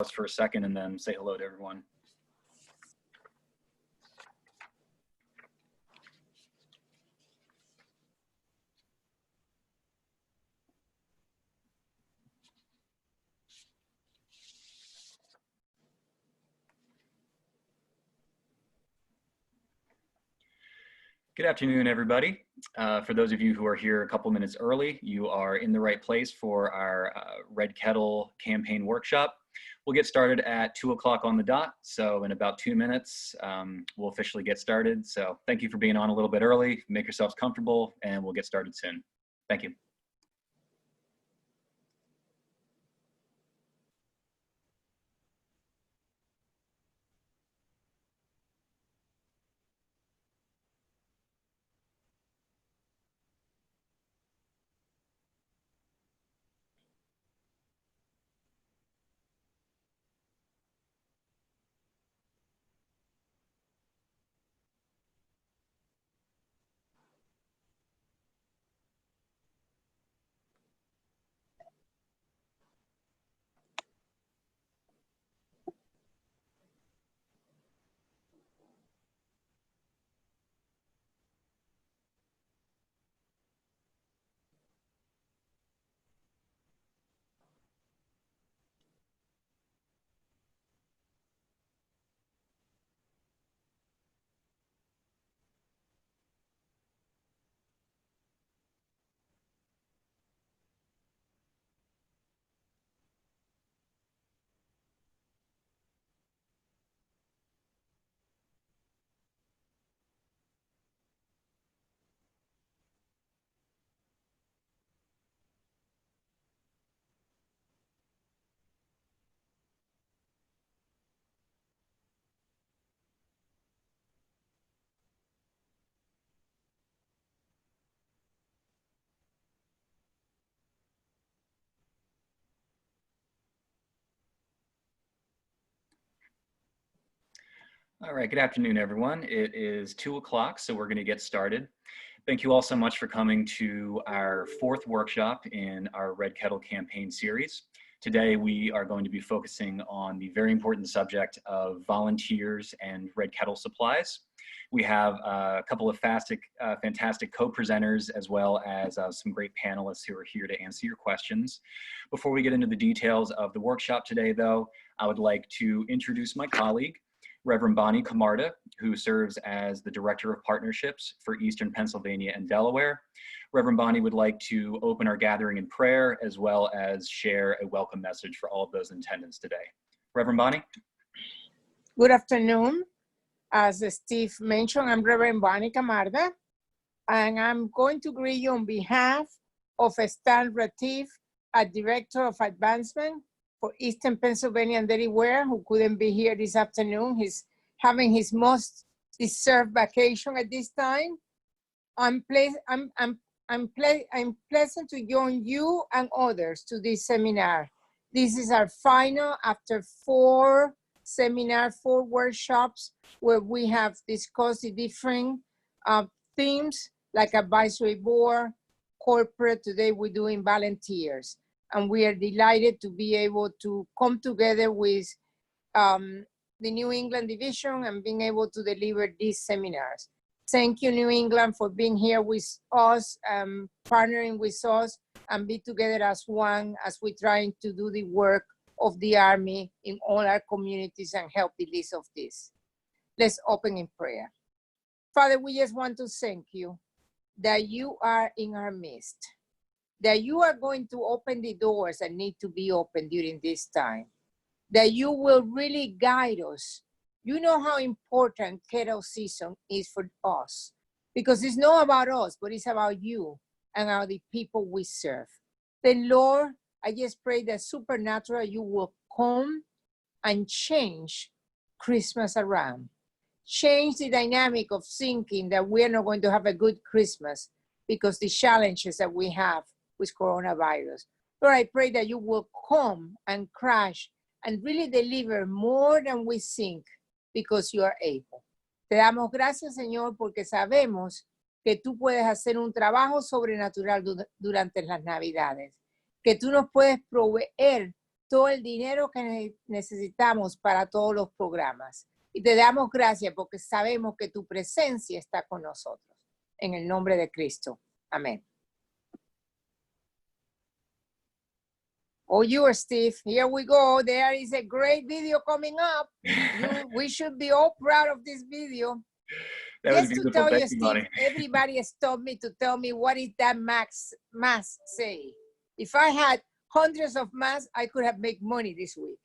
Pause for a second and then say hello to everyone. Good afternoon, everybody. For those of you who are here a couple minutes early, you are in the right place for our Red Kettle campaign workshop. We'll get started at 2 o'clock on the dot. So in about 2 minutes, we'll officially get started. So thank you for being on a little bit early. Make yourselves comfortable and we'll get started soon. Thank you. All right, good afternoon, everyone. It is 2 o'clock, so we're going to get started. Thank you all so much for coming to our 4th workshop in our Red Kettle campaign series. Today, we are going to be focusing on the very important subject of volunteers and Red Kettle supplies. We have a couple of fantastic co-presenters as well as some great panelists who are here to answer your questions. Before we get into the details of the workshop today, though, I would like to introduce my colleague, Reverend Bonnie Camarda, who serves as the Director of Partnerships for Eastern Pennsylvania and Delaware. Reverend Bonnie would like to open our gathering in prayer as well as share a welcome message for all of those in attendance today. Reverend Bonnie? Good afternoon. As Steve mentioned, I'm Reverend Bonnie Camarda, and I'm going to greet you on behalf of Stan Retief, a Director of Advancement for Eastern Pennsylvania and Delaware, who couldn't be here this afternoon. He's having his most deserved vacation at this time. I'm pleasant to join you and others to this seminar. This is our final after 4 workshops where we have discussed the different themes like advisory board, corporate. Today we're doing volunteers. And we are delighted to be able to come together with the New England division and being able to deliver these seminars. Thank you, New England, for being here with us, partnering with us, and be together as one as we're trying to do the work of the Army in all our communities and help the least of this. Let's open in prayer. Father, we just want to thank you that you are in our midst, that you are going to open the doors that need to be opened during this time, that you will really guide us. You know how important kettle season is for us, because it's not about us, but it's about you and about the people we serve. Then Lord, I just pray that supernatural you will come and change Christmas around. Change the dynamic of thinking that we're not going to have a good Christmas because the challenges that we have with coronavirus. Lord, I pray that you will come and crash and really deliver more than we think because you are able. Te damos gracias, Señor, porque sabemos que tú puedes hacer un trabajo sobrenatural durante las Navidades, que tú nos puedes proveer todo el dinero que necesitamos para todos los programas. Y te damos gracias porque sabemos que tu presencia está con nosotros. En el nombre de Cristo. Amén. Oh, you are Steve. Here we go. There is a great video coming up. We should be all proud of this video. That was Just to beautiful. tell you, Thank you, Steve, Bonnie. everybody has told me to tell me what did that mask say. If I had hundreds of masks, I could have made money this week.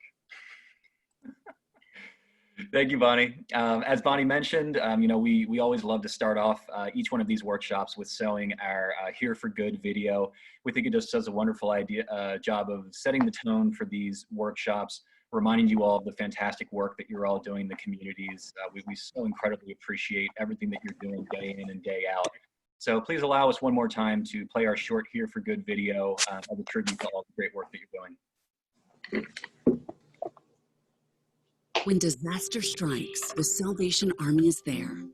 Thank you, Bonnie. As Bonnie mentioned, you know, we always love to start off each one of these workshops with showing our Here for Good video. We think it just does a wonderful job of setting the tone for these workshops, reminding you all of the fantastic work that you're all doing in the communities. We so incredibly appreciate everything that you're doing day in and day out. So please allow us one more time to play our short Here for Good video as a tribute to all the great work that you're doing. When disaster strikes, the Salvation Army is there.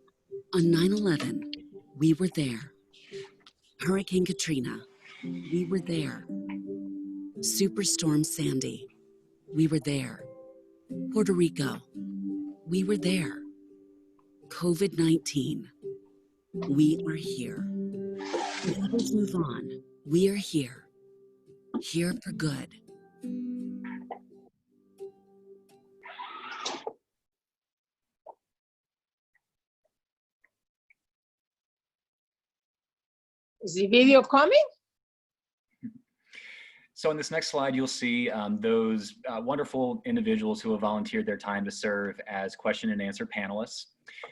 On 9/11, we were there. Hurricane Katrina, we were there. Superstorm Sandy, we were there. Puerto Rico, we were there. COVID-19, we are here. As others move on, we are here. Here for good. Is the video coming? So in this next slide, you'll see those wonderful individuals who have volunteered their time to serve as question and answer panelists.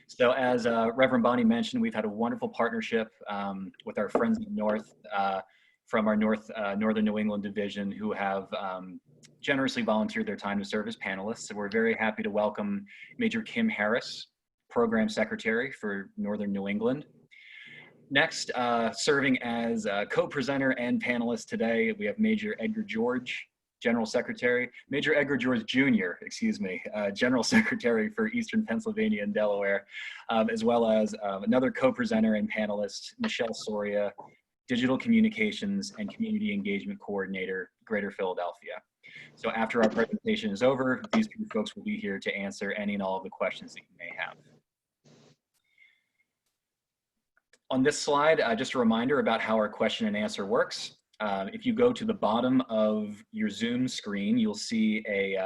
So as Reverend Bonnie mentioned, we've had a wonderful partnership with our friends in the North from our Northern New England division who have generously volunteered their time to serve as panelists. So we're very happy to welcome Major Kim Harris, Program Secretary for Northern New England. Next, serving as co-presenter and panelist today, we have Major Edgar George, General Secretary, Major Edgar George Jr., excuse me, General Secretary for Eastern Pennsylvania and Delaware, as well as another co-presenter and panelist, Michelle Soria, Digital Communications and Community Engagement Coordinator, Greater Philadelphia. So after our presentation is over, these two folks will be here to answer any and all of the questions that you may have. On this slide, just a reminder about how our question and answer works. If you go to the bottom of your Zoom screen, you'll see a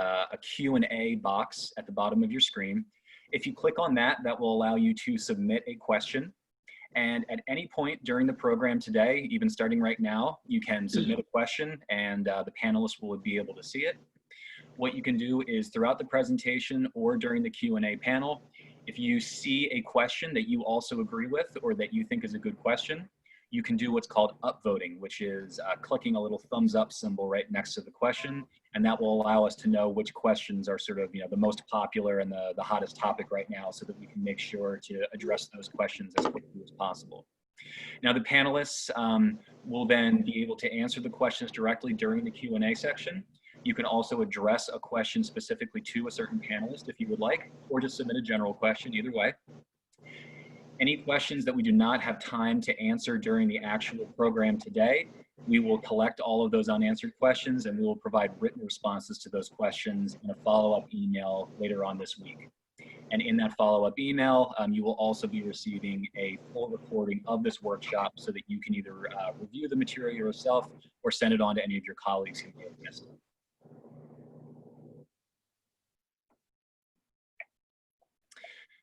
Q&A box at the bottom of your screen. If you click on that, that will allow you to submit a question. And at any point during the program today, even starting right now, you can submit a question and the panelists will be able to see it. What you can do is throughout the presentation or during the Q&A panel, if you see a question that you also agree with or that you think is a good question, you can do what's called upvoting, which is clicking a little thumbs up symbol right next to the question. And that will allow us to know which questions are sort of, you know, the most popular and the hottest topic right now so that we can make sure to address those questions as quickly as possible. Now the panelists will then be able to answer the questions directly during the Q&A section. You can also address a question specifically to a certain panelist if you would like, or just submit a general question, either way. Any questions that we do not have time to answer during the actual program today, we will collect all of those unanswered questions and we will provide written responses to those questions in a follow-up email later on this week. And in that follow-up email, you will also be receiving a full recording of this workshop so that you can either review the material yourself or send it on to any of your colleagues who may have missed it.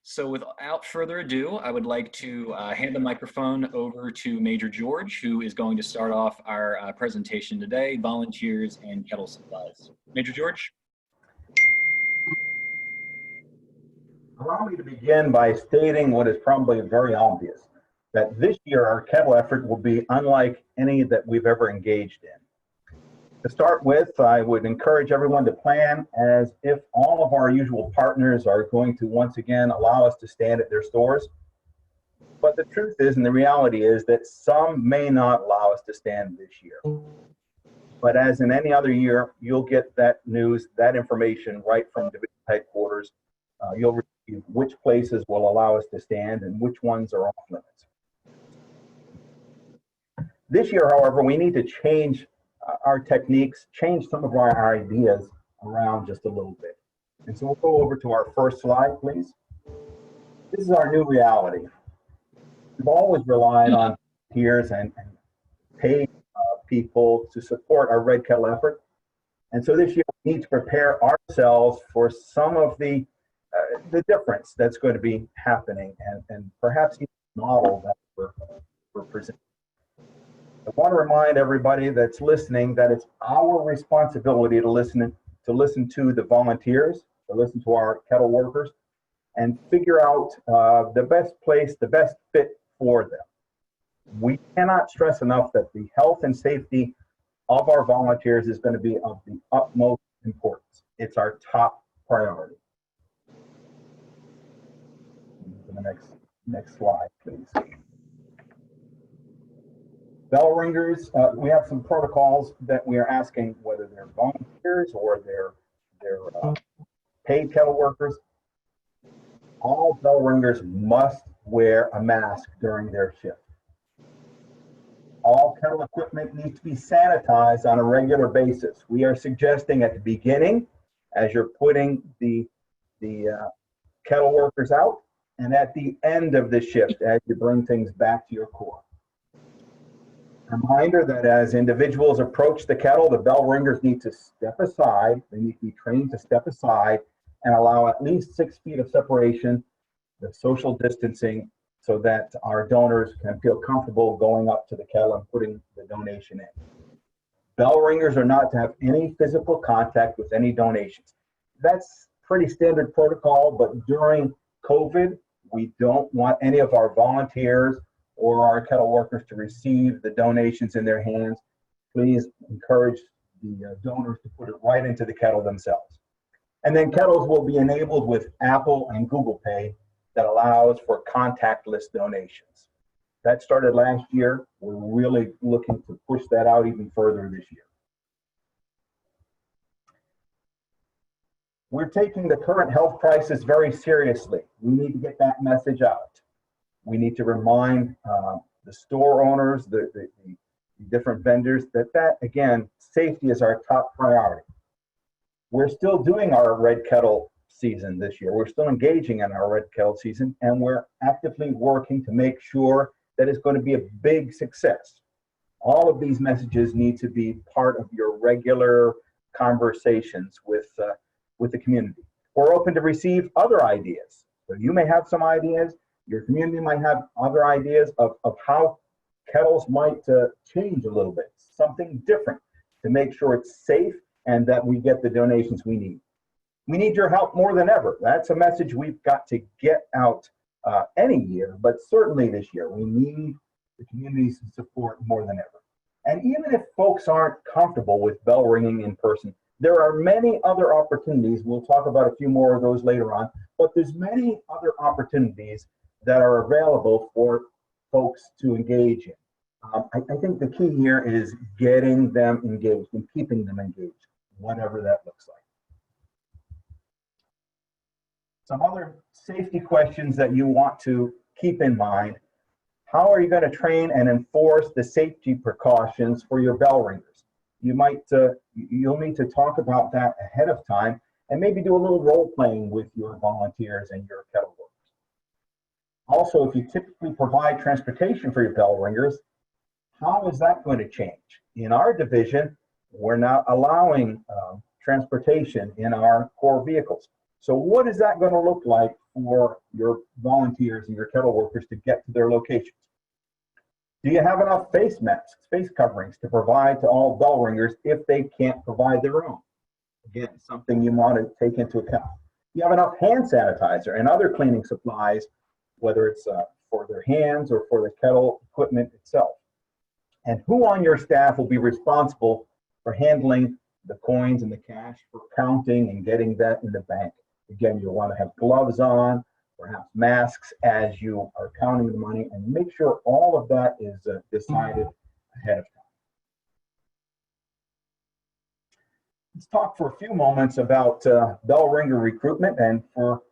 So without further ado, I would like to hand the microphone over to Major George, who is going to start off our presentation today, Volunteers and Kettle Supplies. Major George? Allow me to begin by stating what is probably very obvious, that this year our kettle effort will be unlike any that we've ever engaged in. To start with, I would encourage everyone to plan as if all of our usual partners are going to once again allow us to stand at their stores. But the truth is, and the reality is, that some may not allow us to stand this year. But as in any other year, you'll get that news, that information right from division headquarters. You'll receive which places will allow us to stand and which ones are off limits. This year, however, we need to change our techniques, change some of our ideas around just a little bit. And so we'll go over to our first slide, please. This is our new reality. We've always relied on peers and paid people to support our Red Kettle effort. And so this year we need to prepare ourselves for some of the difference that's going to be happening, and perhaps even model that we're presenting. I want to remind everybody that's listening that it's our responsibility to listen to the volunteers, to listen to our kettle workers, and figure out the best place, the best fit for them. We cannot stress enough that the health and safety of our volunteers is going to be of the utmost importance. It's our top priority. The next slide, please. Bell ringers, we have some protocols that we are asking, whether they're volunteers or they're paid kettle workers. All bell ringers must wear a mask during their shift. All kettle equipment needs to be sanitized on a regular basis. We are suggesting at the beginning, as you're putting the kettle workers out, and at the end of the shift, as you bring things back to your core. Reminder that as individuals approach the kettle, the bell ringers need to step aside. They need to be trained to step aside and allow at least 6 feet of separation, the social distancing, so that our donors can feel comfortable going up to the kettle and putting the donation in. Bell ringers are not to have any physical contact with any donations. That's pretty standard protocol, but during COVID, we don't want any of our volunteers or our kettle workers to receive the donations in their hands. Please encourage the donors to put it right into the kettle themselves. And then kettles will be enabled with Apple and Google Pay that allows for contactless donations. That started last year. We're really looking to push that out even further this year. We're taking the current health crisis very seriously. We need to get that message out. We need to remind the store owners, the different vendors that again, safety is our top priority. We're still doing our Red Kettle season this year. We're still engaging in our Red Kettle season, and we're actively working to make sure that it's going to be a big success. All of these messages need to be part of your regular conversations with the community. We're open to receive other ideas. So you may have some ideas, your community might have other ideas of how kettles might change a little bit, something different to make sure it's safe and that we get the donations we need. We need your help more than ever. That's a message we've got to get out any year, but certainly this year. We need the community's support more than ever. And even if folks aren't comfortable with bell ringing in person, there are many other opportunities. We'll talk about a few more of those later on, but there's many other opportunities that are available for folks to engage in. I think the key here is getting them engaged and keeping them engaged, whatever that looks like. Some other safety questions that you want to keep in mind. How are you going to train and enforce the safety precautions for your bell ringers? You'll need to talk about that ahead of time and maybe do a little role playing with your volunteers and your kettle workers. Also, if you typically provide transportation for your bell ringers, how is that going to change? In our division, we're not allowing transportation in our core vehicles. So what is that going to look like for your volunteers and your kettle workers to get to their locations? Do you have enough face masks, face coverings to provide to all bell ringers if they can't provide their own? Again, something you want to take into account. Do you have enough hand sanitizer and other cleaning supplies, whether it's for their hands or for the kettle equipment itself? And who on your staff will be responsible for handling the coins and the cash, for counting and getting that in the bank? Again, you'll want to have gloves on, perhaps masks as you are counting the money, and make sure all of that is decided ahead of time. Let's talk for a few moments about bell ringer recruitment. And for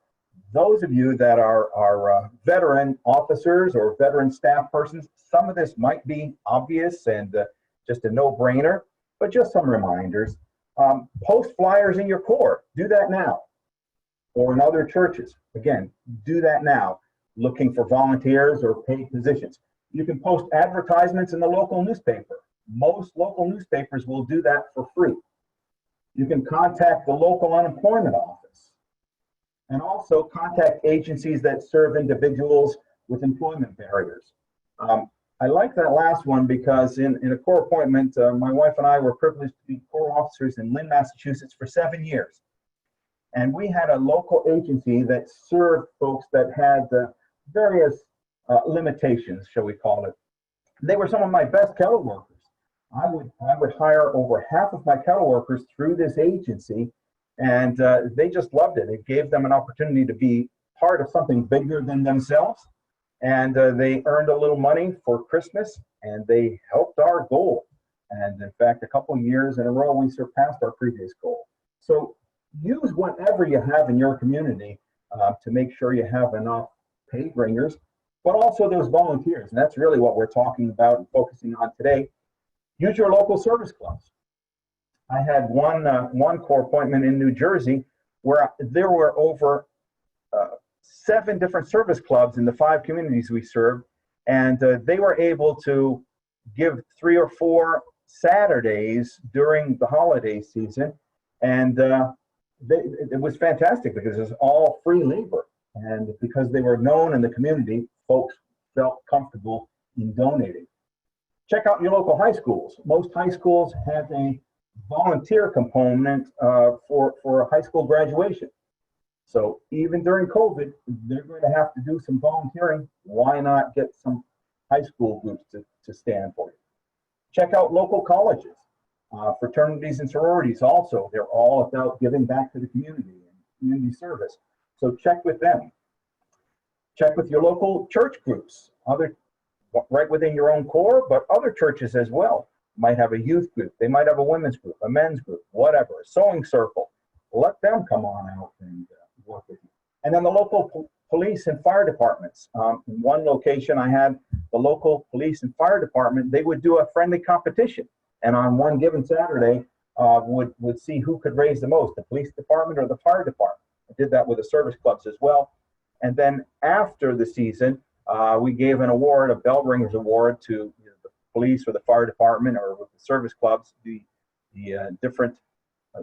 those of you that are veteran officers or veteran staff persons, some of this might be obvious and just a no-brainer. but just some reminders. Post flyers in your core. Do that now. Or in other churches. Again, do that now. Looking for volunteers or paid positions. You can post advertisements in the local newspaper. Most local newspapers will do that for free. You can contact the local unemployment office and also contact agencies that serve individuals with employment barriers. I like that last one because in a Corps appointment, my wife and I were privileged to be Corps officers in Lynn, Massachusetts for 7 years. And we had a local agency that served folks that had various limitations, shall we call it. They were some of my best kettle workers. I would hire over half of my kettle workers through this agency, and they just loved it. It gave them an opportunity to be part of something bigger than themselves, and they earned a little money for Christmas, and they helped our goal. And in fact, a couple of years in a row, we surpassed our previous goal. So use whatever you have in your community to make sure you have enough paid ringers, but also those volunteers. And that's really what we're talking about and focusing on today. Use your local service clubs. I had one Corps appointment in New Jersey where there were over 7 different service clubs in the 5 communities we served, and they were able to give 3 or 4 Saturdays during the holiday season, and it was fantastic because it was all free labor, and because they were known in the community, folks felt comfortable in donating. Check out your local high schools. Most high schools have a volunteer component for a high school graduation. So even during COVID, they're going to have to do some volunteering. Why not get some high school groups to stand for you? Check out local colleges. Fraternities and sororities also, they're all about giving back to the community and community service. So check with them. Check with your local church groups, right within your own Corps, but other churches as well. Might have a youth group, they might have a women's group, a men's group, whatever, a sewing circle. Let them come on out and work with you. And then the local police and fire departments. In one location, I had the local police and fire department, they would do a friendly competition. And on one given Saturday, would see who could raise the most, the police department or the fire department. I did that with the service clubs as well. And then after the season, we gave an award, a Bell Ringers Award, to the police or the fire department or with the service clubs, the different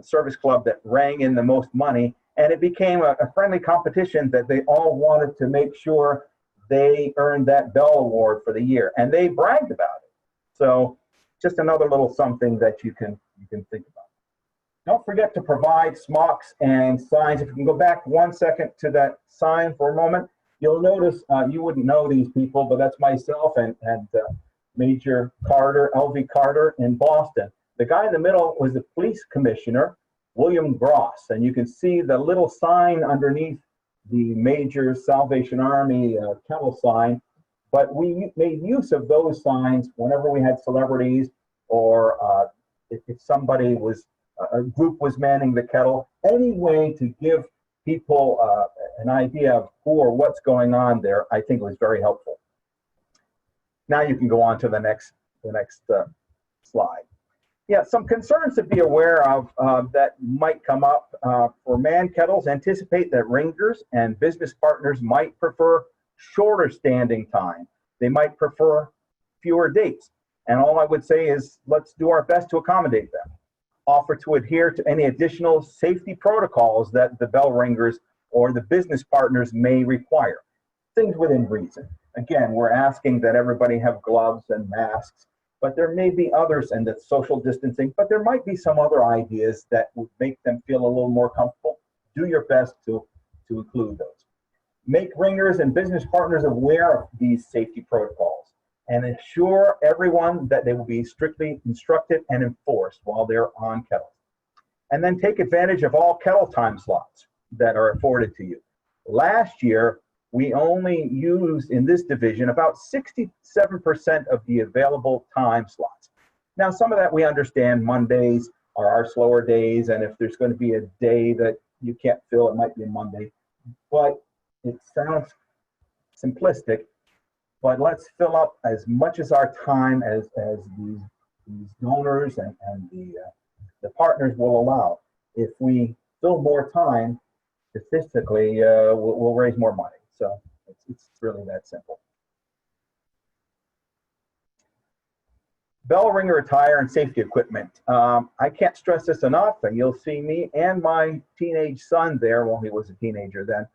service club that rang in the most money. And it became a friendly competition that they all wanted to make sure they earned that Bell Award for the year. And they bragged about it. So just another little something that you can think about. Don't forget to provide smocks and signs. If you can go back 1 second to that sign for a moment, you'll notice, you wouldn't know these people, but that's myself and Major Carter, LV Carter in Boston. The guy in the middle was the police commissioner, William Gross, and you can see the little sign underneath the Major Salvation Army kettle sign. But we made use of those signs whenever we had celebrities or if somebody was, a group was manning the kettle, any way to give people an idea of who or what's going on there, I think was very helpful. Now you can go on to the next slide. Yeah, some concerns to be aware of that might come up for man kettles. Anticipate that ringers and business partners might prefer shorter standing time. They might prefer fewer dates. And all I would say is let's do our best to accommodate them. Offer to adhere to any additional safety protocols that the bell ringers or the business partners may require. Things within reason. Again, we're asking that everybody have gloves and masks, but there may be others, and that's social distancing, but there might be some other ideas that would make them feel a little more comfortable. Do your best to include those. Make ringers and business partners aware of these safety protocols and assure everyone that they will be strictly instructed and enforced while they're on kettles. And then take advantage of all kettle time slots that are afforded to you. Last year, we only used in this division about 67% of the available time slots. Now, some of that we understand. Mondays are our slower days, and if there's going to be a day that you can't fill, it might be a Monday. But it sounds simplistic, but let's fill up as much as our time as these these donors and the partners will allow. If we fill more time, statistically, we'll raise more money. So it's really that simple. Bell ringer attire and safety equipment. I can't stress this enough, and you'll see me and my teenage son there, well, he was a teenager then,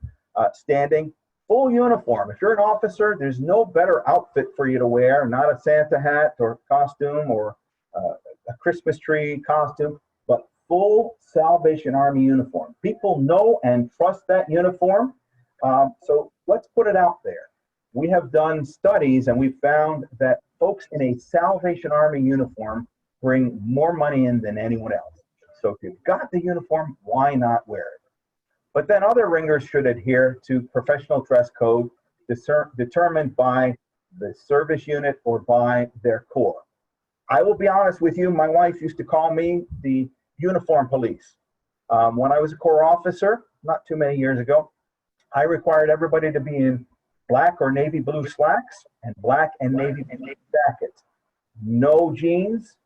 standing full uniform. If you're an officer, there's no better outfit for you to wear, not a Santa hat or costume or a Christmas tree costume, but full Salvation Army uniform. People know and trust that uniform, so let's put it out there. We have done studies and we found that folks in a Salvation Army uniform bring more money in than anyone else. So if you've got the uniform, why not wear it? But then other ringers should adhere to professional dress code determined by the service unit or by their corps. I will be honest with you, my wife used to call me the uniform police. When I was a corps officer, not too many years ago, I required everybody to be in black or navy blue slacks and black and navy blue jackets. No jeans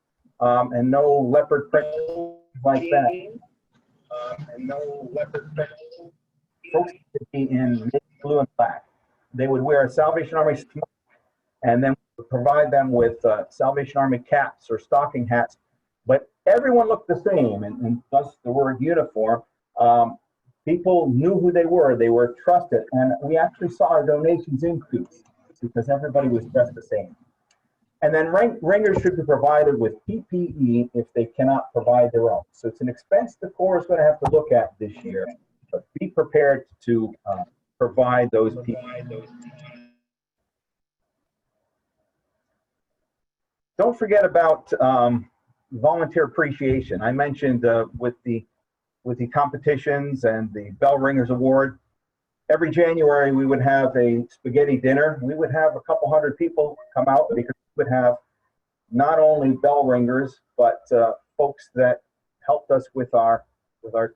and no leopard print like that. And no leopard print. Folks would be in navy blue and black. They would wear a Salvation Army smock and then provide them with Salvation Army caps or stocking hats. But everyone looked the same, and thus the word uniform. People knew who they were trusted, and we actually saw our donations increase because everybody was dressed the same. And then ringers should be provided with PPE if they cannot provide their own. So it's an expense the Corps is going to have to look at this year, but be prepared to provide those PPE. Don't forget about volunteer appreciation. I mentioned with the competitions and the Bell Ringers Award, every January we would have a spaghetti dinner. We would have a couple hundred people come out because we would have not only bell ringers, but folks that helped us with our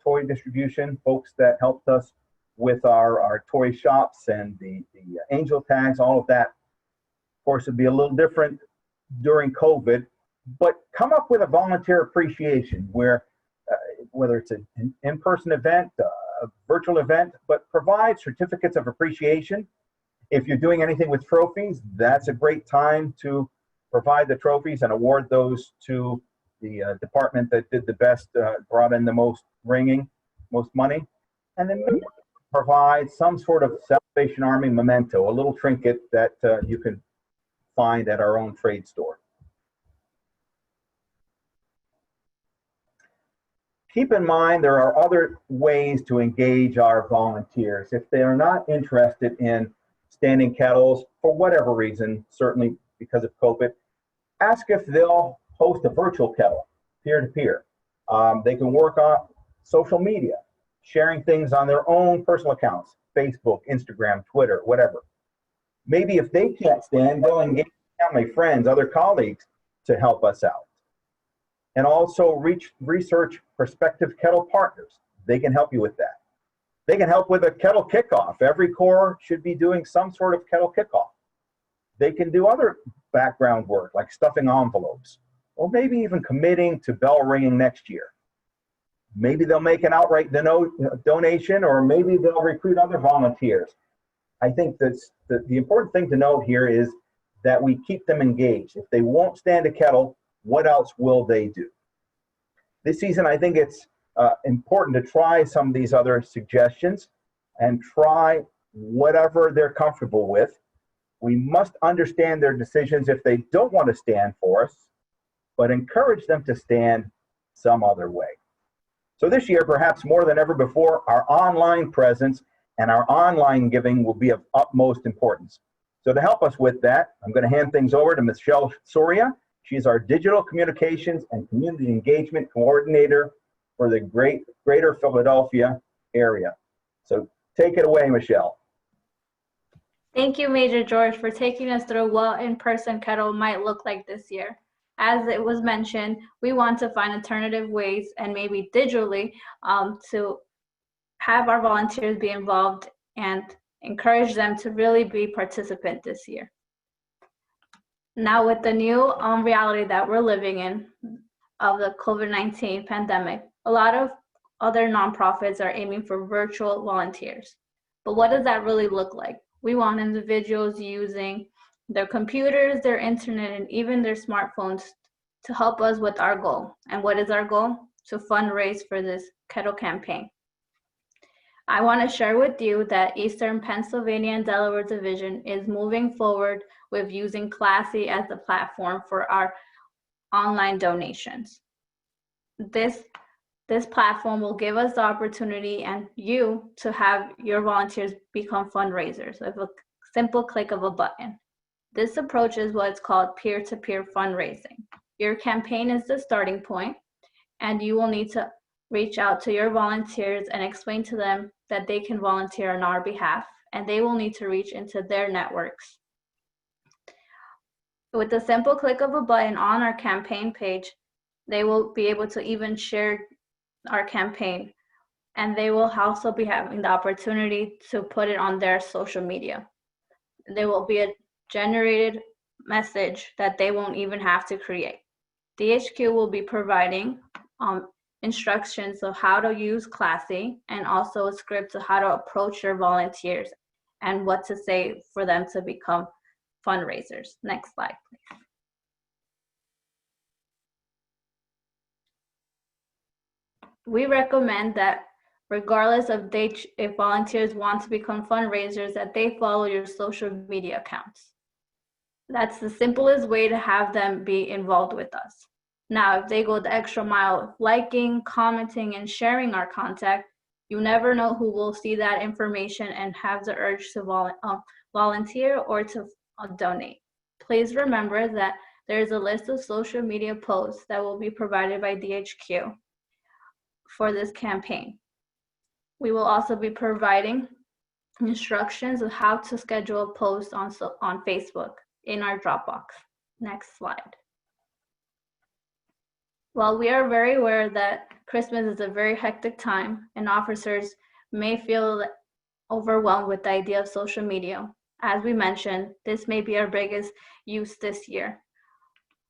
toy distribution, folks that helped us with our toy shops and the angel tags, all of that. Of course, it'd be a little different during COVID, but come up with a volunteer appreciation where whether it's an in-person event, a virtual event, but provide certificates of appreciation. If you're doing anything with trophies, that's a great time to provide the trophies and award those to the department that did the best, brought in the most ringing, most money. And then maybe provide some sort of Salvation Army memento, a little trinket that you can find at our own trade store. Keep in mind, there are other ways to engage our volunteers. If they are not interested in standing kettles, for whatever reason, certainly because of COVID, ask if they'll host a virtual kettle, peer-to-peer. They can work on social media, sharing things on their own personal accounts, Facebook, Instagram, Twitter, whatever. Maybe if they can't stand, they'll engage family, friends, other colleagues to help us out. And also research prospective kettle partners. They can help you with that. They can help with a kettle kickoff. Every Corps should be doing some sort of kettle kickoff. They can do other background work like stuffing envelopes, or maybe even committing to bell ringing next year. Maybe they'll make an outright donation, or maybe they'll recruit other volunteers. I think that's the important thing to note here is that we keep them engaged. If they won't stand a kettle, what else will they do? This season, I think it's important to try some of these other suggestions and try whatever they're comfortable with. We must understand their decisions if they don't want to stand for us, but encourage them to stand some other way. So this year, perhaps more than ever before, our online presence and our online giving will be of utmost importance. So to help us with that, I'm going to hand things over to Michelle Soria. She's our Digital Communications and Community Engagement Coordinator for the Greater Philadelphia area. So take it away, Michelle. Thank you, Major George, for taking us through what in-person kettle might look like this year. As it was mentioned, we want to find alternative ways and maybe digitally to have our volunteers be involved and encourage them to really be participant this year. Now, with the new reality that we're living in of the COVID-19 pandemic, a lot of other nonprofits are aiming for virtual volunteers. But what does that really look like? We want individuals using their computers, their internet, and even their smartphones to help us with our goal. And what is our goal? To fundraise for this Kettle campaign. I want to share with you that Eastern Pennsylvania and Delaware Division is moving forward with using Classy as the platform for our online donations. This platform will give us the opportunity and you to have your volunteers become fundraisers with a simple click of a button. This approach is what's called peer-to-peer fundraising. Your campaign is the starting point, and you will need to reach out to your volunteers and explain to them that they can volunteer on our behalf, and they will need to reach into their networks. With the simple click of a button on our campaign page, they will be able to even share our campaign, and they will also be having the opportunity to put it on their social media. There will be a generated message that they won't even have to create. DHQ will be providing instructions of how to use Classy and also a script of how to approach your volunteers and what to say for them to become fundraisers. Next slide, please. We recommend that regardless of if volunteers want to become fundraisers, that they follow your social media accounts. That's the simplest way to have them be involved with us. Now, if they go the extra mile of liking, commenting, and sharing our content, you never know who will see that information and have the urge to volunteer or to donate. Please remember that there is a list of social media posts that will be provided by DHQ for this campaign. We will also be providing instructions of how to schedule a post on Facebook in our Dropbox. Next slide. While we are very aware that Christmas is a very hectic time and officers may feel overwhelmed with the idea of social media, as we mentioned, this may be our biggest use this year.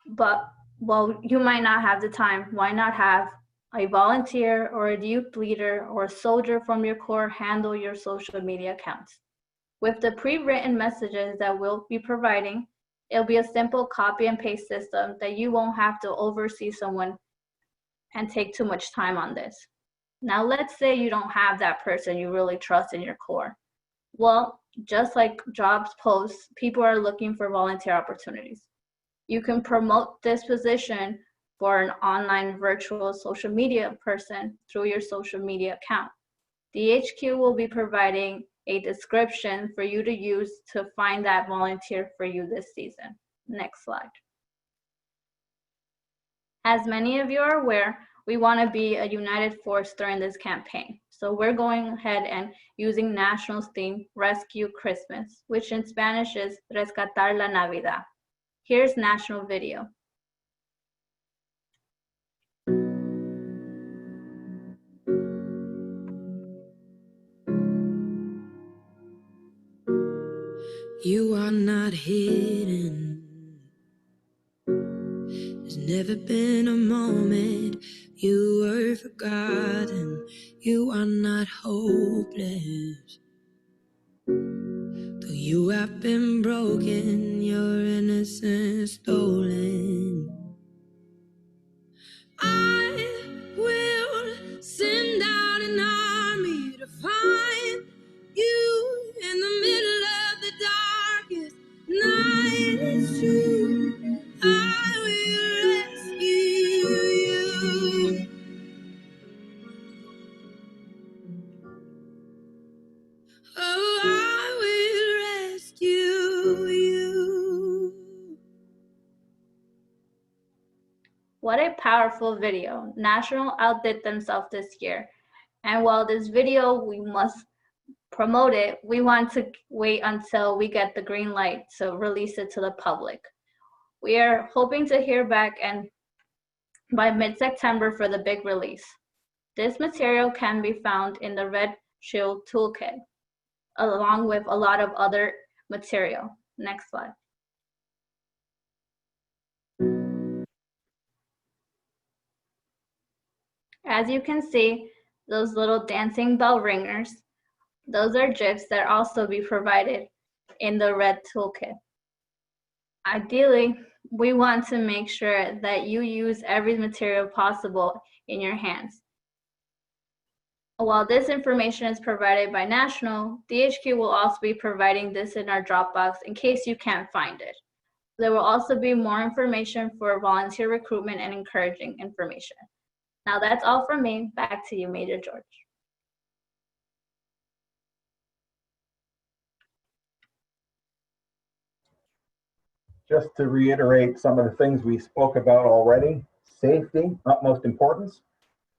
But while you might not have the time, why not have a volunteer or a youth leader or a soldier from your corps handle your social media accounts? With the pre-written messages that we'll be providing, it'll be a simple copy and paste system that you won't have to oversee someone and take too much time on this. Now, let's say you don't have that person you really trust in your corps. Well, just like jobs posts, people are looking for volunteer opportunities. You can promote this position for an online virtual social media person through your social media account. DHQ will be providing a description for you to use to find that volunteer for you this season. Next slide. As many of you are aware, we want to be a united force during this campaign. So we're going ahead and using National's theme, Rescue Christmas, which in Spanish is Rescatar la Navidad. Here's National video. You are not hidden. There's never been a moment you were forgotten. You are not hopeless. Though you have been broken, your innocence stolen. I will send out an army to find you in the middle of the darkest night. It's true, I will rescue you. Oh, I will rescue you. What a powerful video. National outdid themselves this year. And while this video, we must promote it, we want to wait until we get the green light to release it to the public. We are hoping to hear back and by mid-September for the big release. This material can be found in the Red Shield Toolkit, along with a lot of other material. Next slide. As you can see, those little dancing bell ringers, those are GIFs that also be provided in the red toolkit. Ideally, we want to make sure that you use every material possible in your hands. While this information is provided by National, DHQ will also be providing this in our Dropbox in case you can't find it. There will also be more information for volunteer recruitment and encouraging information. Now that's all from me. Back to you, Major George. Just to reiterate some of the things we spoke about already, safety, utmost importance.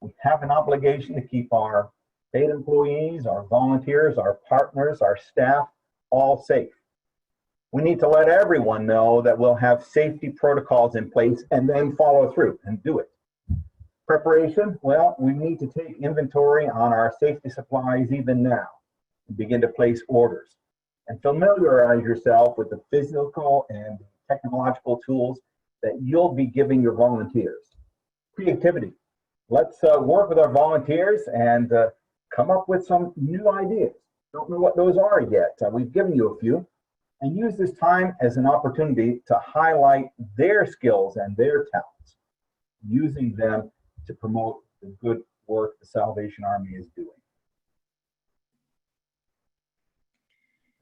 We have an obligation to keep our state employees, our volunteers, our partners, our staff, all safe. We need to let everyone know that we'll have safety protocols in place and then follow through and do it. Preparation, well, we need to take inventory on our safety supplies even now and begin to place orders. And familiarize yourself with the physical and technological tools that you'll be giving your volunteers. Creativity. Let's work with our volunteers and come up with some new ideas. Don't know what those are yet. We've given you a few. And use this time as an opportunity to highlight their skills and their talents, using them to promote the good work the Salvation Army is doing.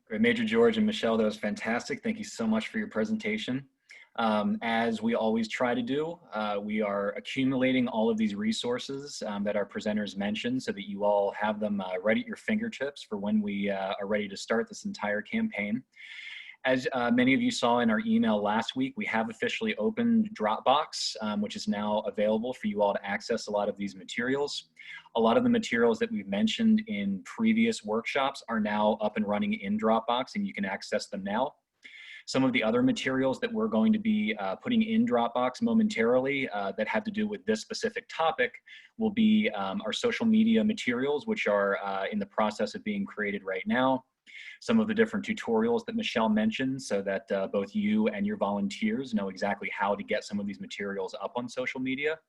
Great, Major George and Michelle, that was fantastic. Thank you so much for your presentation. As we always try to do, we are accumulating all of these resources that our presenters mentioned so that you all have them right at your fingertips for when we are ready to start this entire campaign. As many of you saw in our email last week, we have officially opened Dropbox, which is now available for you all to access a lot of these materials. A lot of the materials that we've mentioned in previous workshops are now up and running in Dropbox, and you can access them now. Some of the other materials that we're going to be putting in Dropbox momentarily that have to do with this specific topic will be our social media materials, which are in the process of being created right now. Some of the different tutorials that Michelle mentioned so that both you and your volunteers know exactly how to get some of these materials up on social media.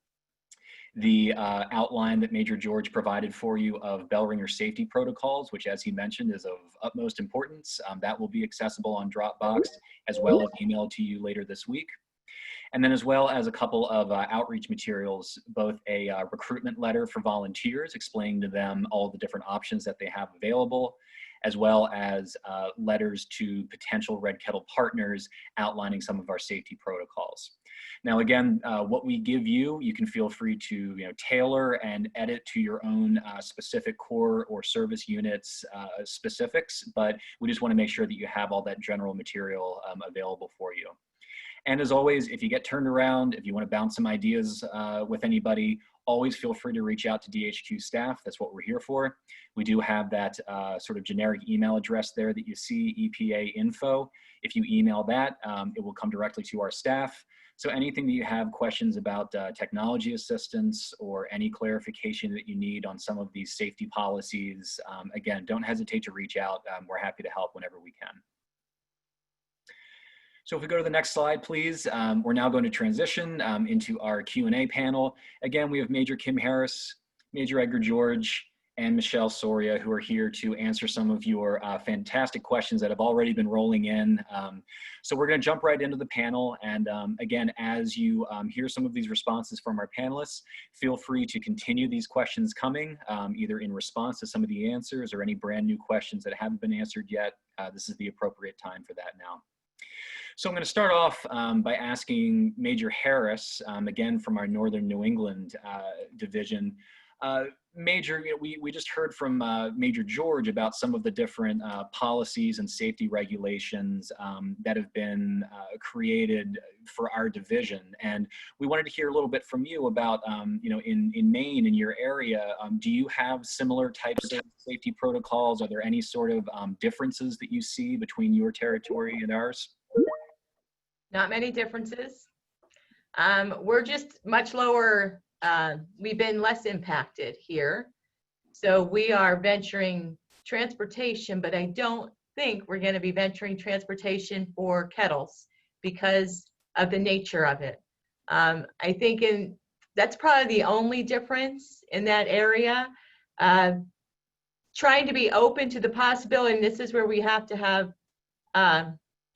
The outline that Major George provided for you of bell ringer safety protocols, which as he mentioned is of utmost importance, that will be accessible on Dropbox as well as emailed to you later this week. And then as well as a couple of outreach materials, both a recruitment letter for volunteers explaining to them all the different options that they have available, as well as letters to potential Red Kettle partners outlining some of our safety protocols. Now again, what we give you, you can feel free to tailor and edit to your own specific corps or service units specifics, but we just want to make sure that you have all that general material available for you. And as always, if you get turned around, if you want to bounce some ideas with anybody, always feel free to reach out to DHQ staff. That's what we're here for. We do have that sort of generic email address there that you see, EPA info. If you email that, it will come directly to our staff. So anything that you have questions about technology assistance or any clarification that you need on some of these safety policies, again, don't hesitate to reach out. We're happy to help whenever we can. So if we go to the next slide, please, we're now going to transition into our Q&A panel. Again, we have Major Kim Harris, Major Edgar George, and Michelle Soria, who are here to answer some of your fantastic questions that have already been rolling in. So we're going to jump right into the panel. And again, as you hear some of these responses from our panelists, feel free to continue these questions coming, either in response to some of the answers or any brand new questions that haven't been answered yet. This is the appropriate time for that now. So I'm going to start off by asking Major Harris, again from our Northern New England division. Major, we just heard from Major George about some of the different policies and safety regulations that have been created for our division. And we wanted to hear a little bit from you about, in Maine, in your area, do you have similar types of safety protocols? Are there any sort of differences that you see between your territory and ours? Not many differences. We're just much lower. We've been less impacted here. So we are venturing transportation, but I don't think we're going to be venturing transportation for kettles because of the nature of it. I think in That's probably the only difference in that area. Trying to be open to the possibility, and this is where we have to have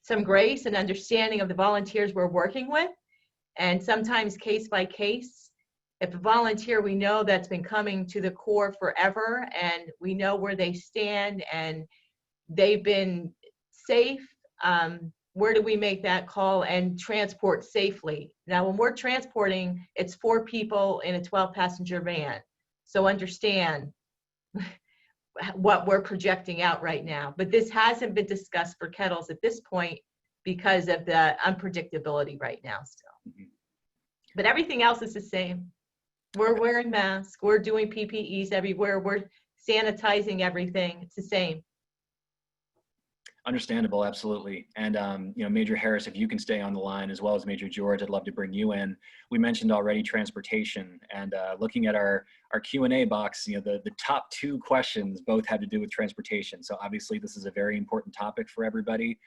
some grace and understanding of the volunteers we're working with, and sometimes case by case. If a volunteer we know that's been coming to the Corps forever and we know where they stand and they've been safe, where do we make that call and transport safely? Now, when we're transporting, it's 4 people in a 12-passenger van. So understand what we're projecting out right now. But this hasn't been discussed for kettles at this point because of the unpredictability right now still. But everything else is the same. We're wearing masks. We're doing PPEs everywhere. We're sanitizing everything. It's the same. Understandable, absolutely. And you know, Major Harris, if you can stay on the line, as well as Major George, I'd love to bring you in. We mentioned already transportation, and looking at our Q&A box, you know, the top 2 questions both had to do with transportation. So obviously this is a very important topic for everybody.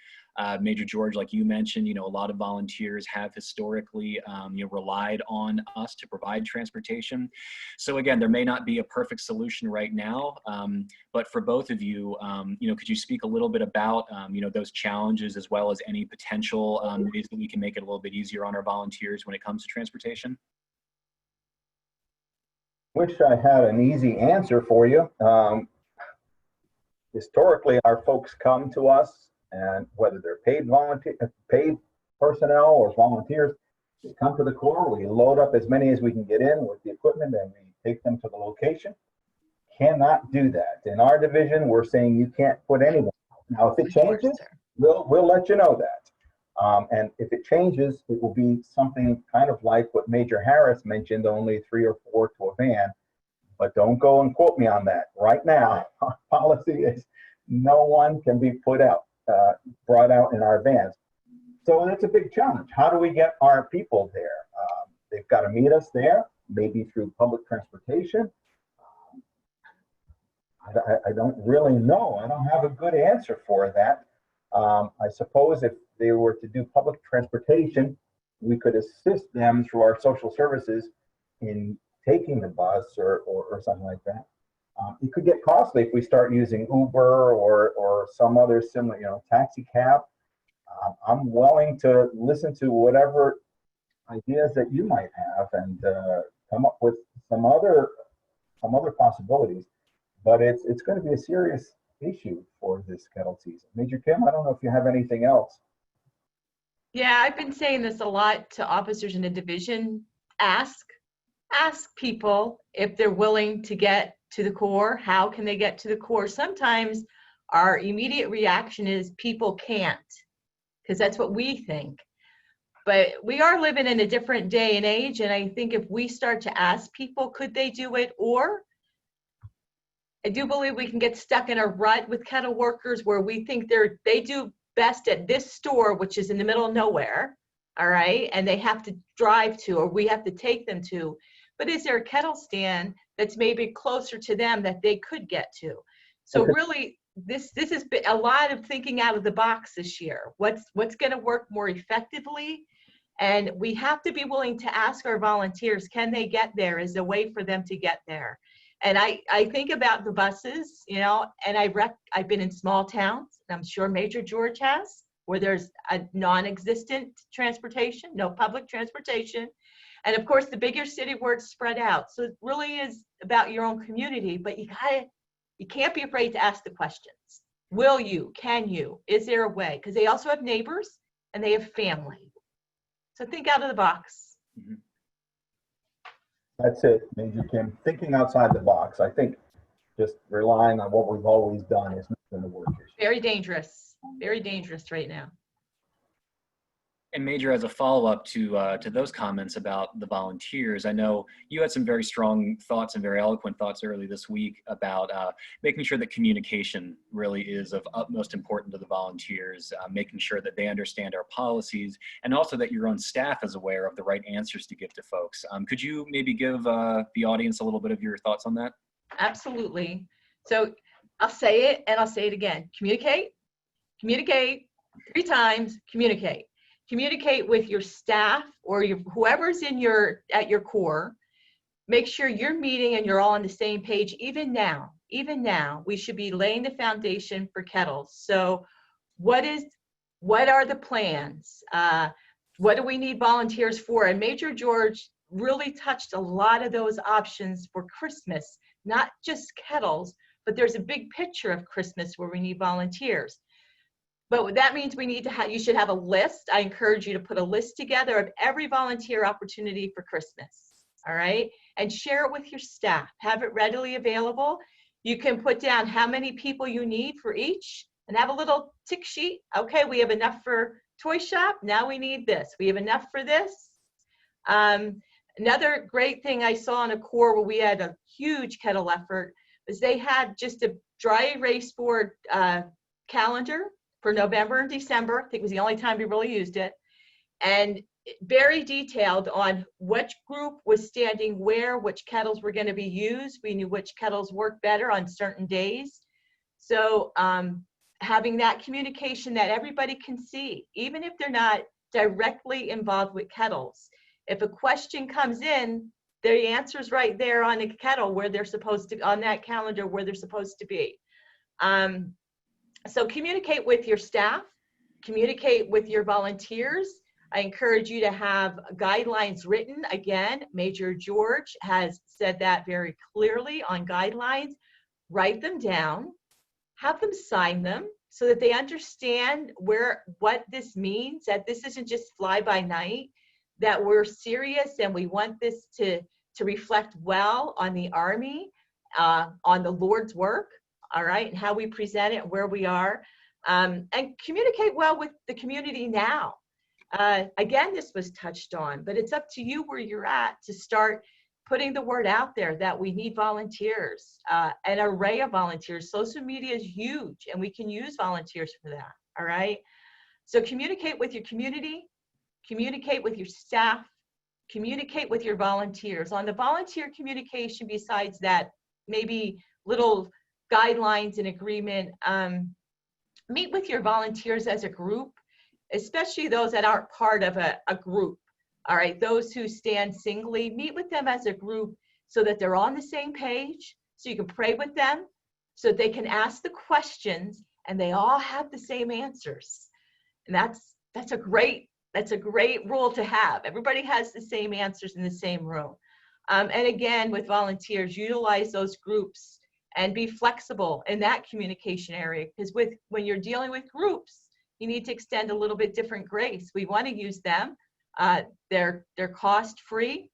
Major George, like you mentioned, you know, a lot of volunteers have historically, you know, relied on us to provide transportation. So again, there may not be a perfect solution right now, but for both of you, you know, could you speak a little bit about, you know, those challenges as well as any potential ways that we can make it a little bit easier on our volunteers when it comes to transportation? Wish I had an easy answer for you. Historically, our folks come to us, and whether they're paid personnel or volunteers, they come to the Corps. We load up as many as we can get in with the equipment, and we take them to the location. Cannot do that. In our division, we're saying you can't put anyone. Now, if it changes, we'll let you know that. And if it changes, it will be something kind of like what Major Harris mentioned, only 3 or 4 to a van. But don't go and quote me on that. Right now, our policy is no one can be brought out in our vans. So that's a big challenge. How do we get our people there? They've got to meet us there, maybe through public transportation. I don't really know. I don't have a good answer for that. I suppose if they were to do public transportation, we could assist them through our social services in taking the bus or something like that. It could get costly if we start using Uber or some other similar, you know, taxi cab. I'm willing to listen to whatever ideas that you might have and come up with some other possibilities. But it's going to be a serious issue for this kettle season. Major Kim, I don't know if you have anything else. Yeah, I've been saying this a lot to officers in the division. Ask people if they're willing to get to the Corps. How can they get to the Corps? Sometimes our immediate reaction is people can't, because that's what we think. But we are living in a different day and age, and I think if we start to ask people, could they do it? Or I do believe we can get stuck in a rut with kettle workers where we think they do best at this store, which is in the middle of nowhere, all right, and they have to drive to, or we have to take them to. But is there a kettle stand that's maybe closer to them that they could get to? So really, this has been a lot of thinking out of the box this year. What's going to work more effectively? And we have to be willing to ask our volunteers, can they get there? Is a way for them to get there? And I think about the buses, you know, and I've been in small towns, and I'm sure Major George has, where there's a non-existent transportation, no public transportation. And of course, the bigger city where it's spread out. So it really is about your own community, but you can't be afraid to ask the questions. Will you? Can you? Is there a way? Because they also have neighbors and they have family. So think out of the box. Mm-hmm. That's it, Major Kim. Thinking outside the box. I think just relying on what we've always done is not going to work. Very dangerous right now. And Major, as a follow-up to those comments about the volunteers, I know you had some very strong thoughts and very eloquent thoughts early this week about making sure that communication really is of utmost importance to the volunteers, making sure that they understand our policies, and also that your own staff is aware of the right answers to give to folks. Could you maybe give the audience a little bit of your thoughts on that? Absolutely. So I'll say it and I'll say it again. Communicate, 3 times, communicate. Communicate with your staff or whoever's at your Corps, make sure you're meeting and you're all on the same page. Even now, we should be laying the foundation for kettles. So what are the plans? What do we need volunteers for? And Major George really touched a lot of those options for Christmas, not just kettles, but there's a big picture of Christmas where we need volunteers. But that means we need to have, you should have a list. I encourage you to put a list together of every volunteer opportunity for Christmas, all right? And share it with your staff. Have it readily available. You can put down how many people you need for each and have a little tick sheet. Okay, we have enough for toy shop. Now we need this. We have enough for this. Another great thing I saw in a core where we had a huge kettle effort was they had just a dry erase board calendar for November and December. I think it was the only time we really used it. And very detailed on which group was standing where, which kettles were going to be used. We knew which kettles worked better on certain days. So having that communication that everybody can see, even if they're not directly involved with kettles. If a question comes in, the answer's right there on the kettle where they're supposed to, on that calendar where they're supposed to be. So communicate with your staff, communicate with your volunteers. I encourage you to have guidelines written. Again, Major George has said that very clearly on guidelines. Write them down, have them sign them so that they understand what this means, that this isn't just fly by night, that we're serious and we want this to reflect well on the Army, on the Lord's work, all right, and how we present it, where we are, and communicate well with the community now. Again, this was touched on, but it's up to you where you're at to start putting the word out there that we need volunteers, an array of volunteers. Social media is huge and we can use volunteers for that, all right? So communicate with your community, communicate with your staff, communicate with your volunteers. On the volunteer communication, besides that, maybe little guidelines and agreement, meet with your volunteers as a group, especially those that aren't part of a group. All right, those who stand singly, meet with them as a group so that they're on the same page, so you can pray with them, so that they can ask the questions and they all have the same answers. And that's a great rule to have. Everybody has the same answers in the same room. And again, with volunteers, utilize those groups and be flexible in that communication area, because when you're dealing with groups, you need to extend a little bit different grace. We want to use them. They're cost-free.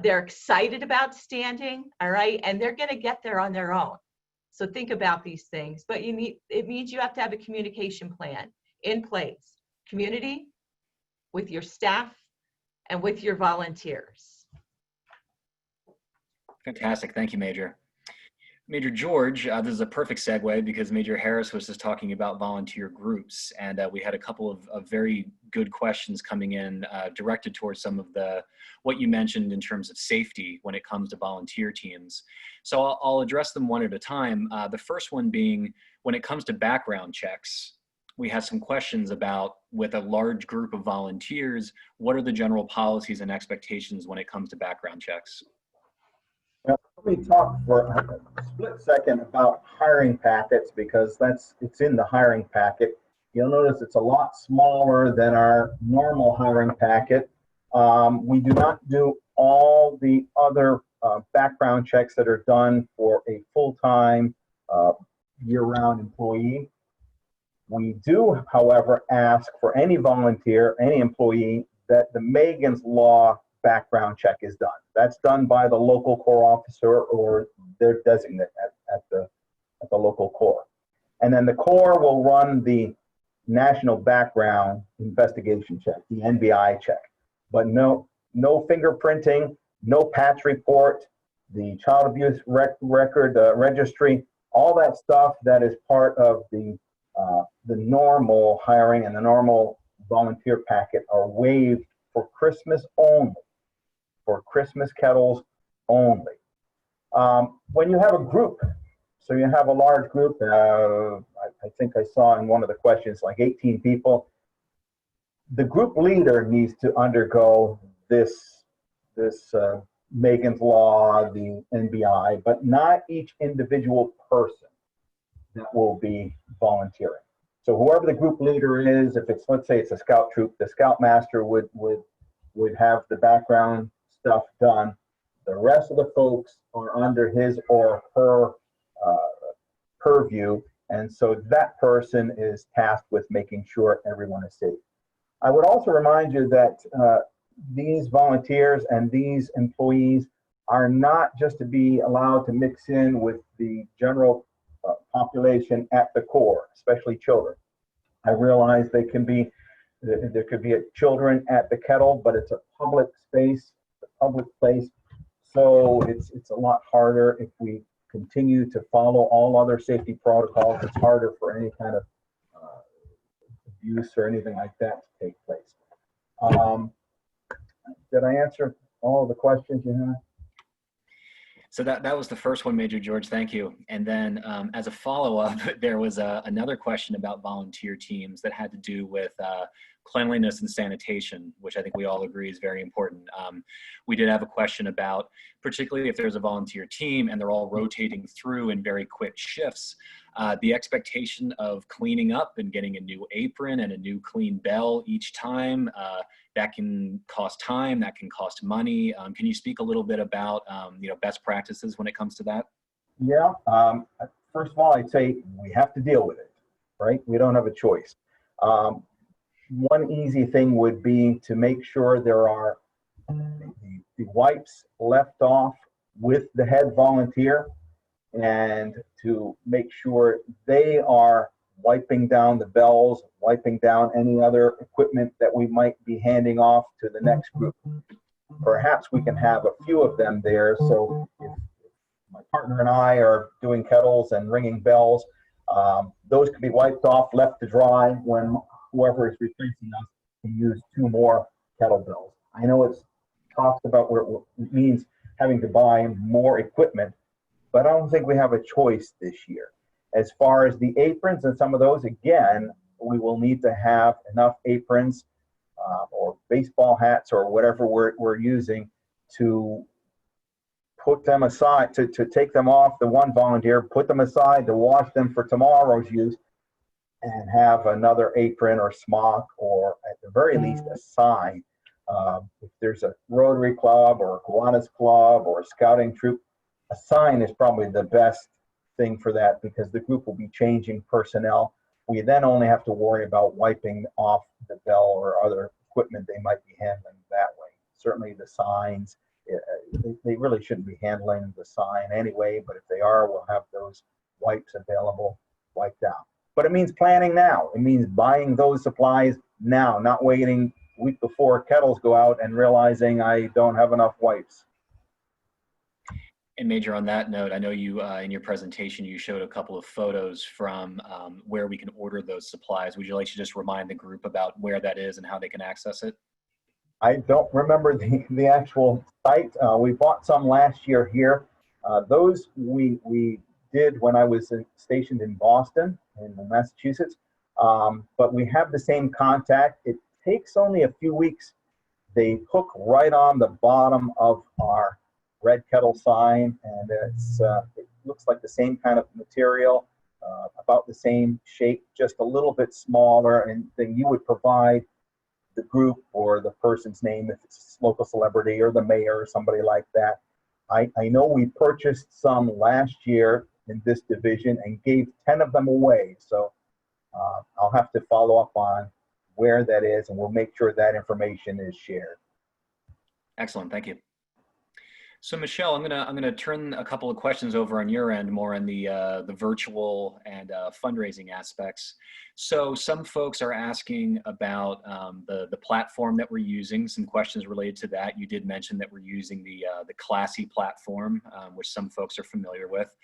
They're excited about standing, all right? And they're going to get there on their own. So think about these things. But it means you have to have a communication plan in place. Community, with your staff, and with your volunteers. Fantastic. Thank you, Major. Major George, this is a perfect segue because Major Harris was just talking about volunteer groups, and we had a couple of very good questions coming in directed towards some of what you mentioned in terms of safety when it comes to volunteer teams. So I'll address them one at a time. The first one being, when it comes to background checks, we had some questions about, with a large group of volunteers, what are the general policies and expectations when it comes to background checks? Now, let me talk for a split second about hiring packets, because it's in the hiring packet. You'll notice it's a lot smaller than our normal hiring packet. We do not do all the other background checks that are done for a full-time, year-round employee. We do, however, ask for any volunteer, any employee, that the Megan's Law background check is done. That's done by the local corps officer or their designate at the local corps. And then the corps will run the National Background Investigation Check, the NBI check. But no fingerprinting, no patch report, the child abuse record registry, all that stuff that is part of the normal hiring and the normal volunteer packet are waived for Christmas only, for Christmas kettles only. When you have a group, so you have a large group, I think I saw in one of the questions like 18 people, the group leader needs to undergo this Megan's Law, the NBI, but not each individual person that will be volunteering. So whoever the group leader is, if it's, let's say it's a scout troop, the scoutmaster would have the background stuff done. The rest of the folks are under his or her purview, and so that person is tasked with making sure everyone is safe. I would also remind you that these volunteers and these employees are not just to be allowed to mix in with the general population at the core, especially children. I realize they can be, there could be children at the kettle, but it's a public space, a public place. So it's a lot harder if we continue to follow all other safety protocols. It's harder for any kind of abuse or anything like that to take place. Did I answer all of the questions you had? So that was the first one, Major George, thank you. And then as a follow-up, there was another question about volunteer teams that had to do with cleanliness and sanitation, which I think we all agree is very important. We did have a question about, particularly if there's a volunteer team and they're all rotating through in very quick shifts, the expectation of cleaning up and getting a new apron and a new clean bell each time, that can cost time, that can cost money. Can you speak a little bit about best practices when it comes to that? Yeah, first of all, I'd say we have to deal with it, right? We don't have a choice. One easy thing would be to make sure there are the wipes left off with the head volunteer, and to make sure they are wiping down the bells, wiping down any other equipment that we might be handing off to the next group. Perhaps we can have a few of them there, so if my partner and I are doing kettles and ringing bells, those could be wiped off, left to dry, when whoever is replacing us can use 2 more kettlebells. I know it's talked about where it means having to buy more equipment, but I don't think we have a choice this year. As far as the aprons and some of those, again, we will need to have enough aprons or baseball hats or whatever we're using to put them aside, to take them off the one volunteer, put them aside to wash them for tomorrow's use, and have another apron or smock, or at the very least a sign. If there's a Rotary Club or a Kiwanis Club or a scouting troop, a sign is probably the best thing for that, because the group will be changing personnel. We then only have to worry about wiping off the bell or other equipment they might be handling that way. Certainly the signs, they really shouldn't be handling the sign anyway, but if they are, we'll have those wipes available, wiped out. But it means planning now. It means buying those supplies now, not waiting a week before kettles go out and realizing I don't have enough wipes. And Major, on that note, I know you, in your presentation, you showed a couple of photos from where we can order those supplies. Would you like to just remind the group about where that is and how they can access it? I don't remember the actual site. We bought some last year here. Those we did when I was stationed in Boston, in Massachusetts. But we have the same contact. It takes only a few weeks. They hook right on the bottom of our Red Kettle sign, and it looks like the same kind of material, about the same shape, just a little bit smaller, and then you would provide the group or the person's name if it's a local celebrity or the mayor or somebody like that. I know we purchased some last year in this division and gave 10 of them away, so I'll have to follow up on where that is, and we'll make sure that information is shared. Excellent, thank you. So Michelle, I'm gonna turn a couple of questions over on your end, more on the virtual and fundraising aspects. So some folks are asking about the platform that we're using. Some questions related to that. You did mention that we're using the Classy platform, which some folks are familiar with.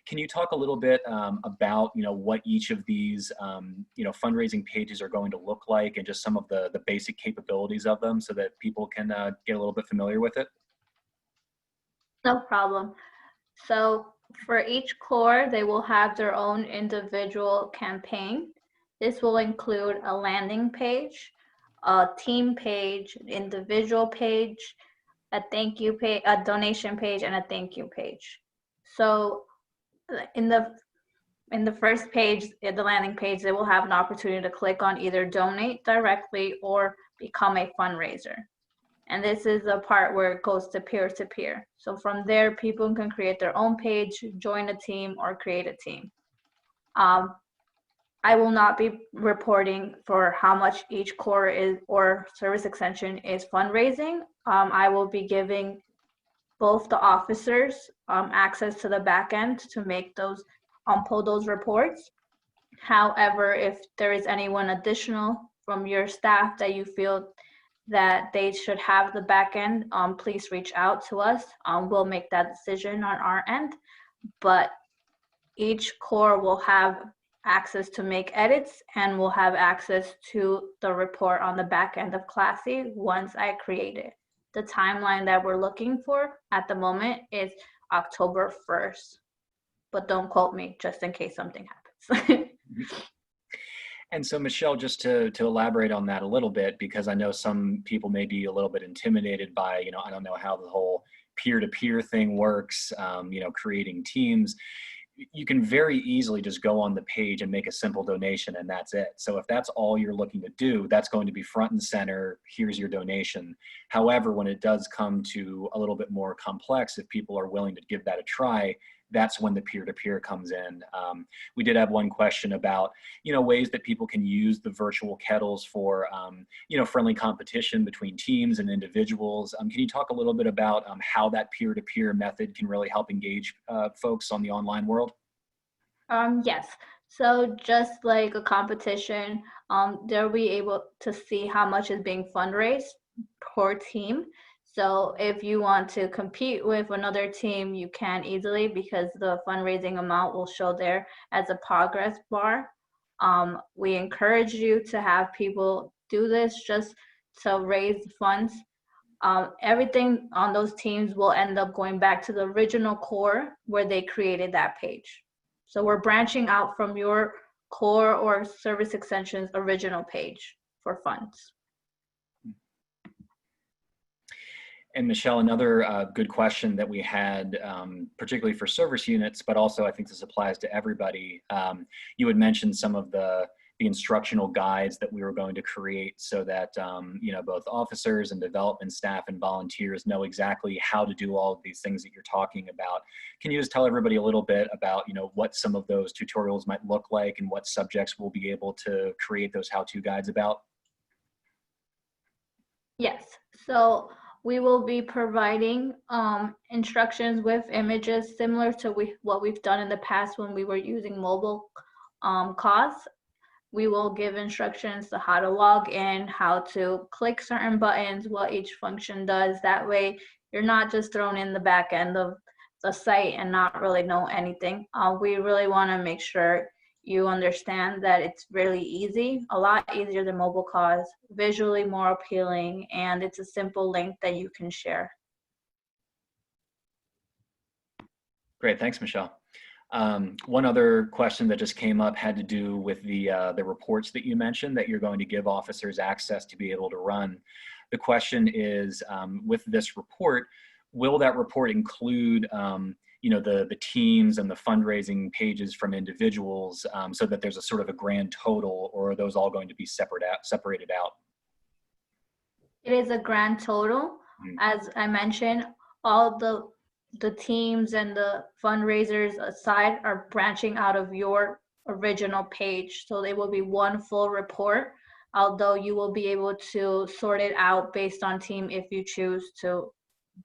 Can you talk a little bit about what each of these fundraising pages are going to look like, and just some of the basic capabilities of them, so that people can get a little bit familiar with it? No problem. So for each corps, they will have their own individual campaign. This will include a landing page, a team page, an individual page, a thank you page, a donation page, and a thank you page. So in the first page, the landing page, they will have an opportunity to click on either donate directly or become a fundraiser. And this is the part where it goes to peer-to-peer. So from there, people can create their own page, join a team, or create a team. I will not be reporting for how much each core is or service extension is fundraising. I will be giving both the officers access to the back end to make those, pull those reports. However, if there is anyone additional from your staff that you feel that they should have the back end, please reach out to us. We'll make that decision on our end, but each core will have access to make edits and will have access to the report on the back end of Classy once I create it. The timeline that we're looking for at the moment is October 1st, but don't quote me just in case something happens. And so, Michelle, just to elaborate on that a little bit, because I know some people may be a little bit intimidated by, I don't know how the whole peer-to-peer thing works, creating teams. You can very easily just go on the page and make a simple donation, and that's it. So if that's all you're looking to do, that's going to be front and center. Here's your donation. However, when it does come to a little bit more complex, if people are willing to give that a try, that's when the peer-to-peer comes in. We did have one question about, ways that people can use the virtual kettles for, friendly competition between teams and individuals. Can you talk a little bit about how that peer-to-peer method can really help engage folks on the online world? Yes. So just like a competition, they'll be able to see how much is being fundraised per team. So if you want to compete with another team, you can easily, because the fundraising amount will show there as a progress bar. We encourage you to have people do this just to raise funds. Everything on those teams will end up going back to the original core where they created that page. So we're branching out from your core or service extension's original page for funds. And Michelle, another good question that we had, particularly for service units, but also I think this applies to everybody. You had mentioned some of the instructional guides that we were going to create so that both officers and development staff and volunteers know exactly how to do all of these things that you're talking about. Can you just tell everybody a little bit about what some of those tutorials might look like and what subjects we'll be able to create those how-to guides about? Yes. So we will be providing instructions with images similar to what we've done in the past when we were using mobile costs. We will give instructions to how to log in, how to click certain buttons, what each function does. That way, you're not just thrown in the back end of the site and not really know anything. We really want to make sure you understand that it's really easy, a lot easier than mobile cause, visually more appealing, and it's a simple link that you can share. Great, thanks, Michelle. One other question that just came up had to do with the reports that you mentioned that you're going to give officers access to be able to run. The question is, with this report, will that report include the teams and the fundraising pages from individuals so that there's a sort of a grand total, or are those all going to be separated out? It is a grand total. As I mentioned, all the teams and the fundraisers aside are branching out of your original page. So they will be one full report, although you will be able to sort it out based on team if you choose to.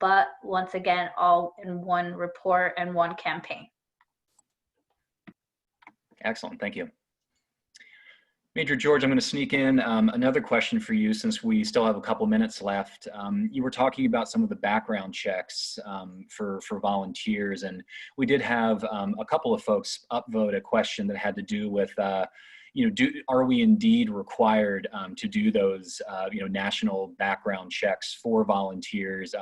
But once again, all in one report and one campaign. Excellent, thank you. Major George, I'm going to sneak in another question for you since we still have a couple minutes left. You were talking about some of the background checks for volunteers, and we did have a couple of folks upvote a question that had to do with are we indeed required to do those national background checks for volunteers?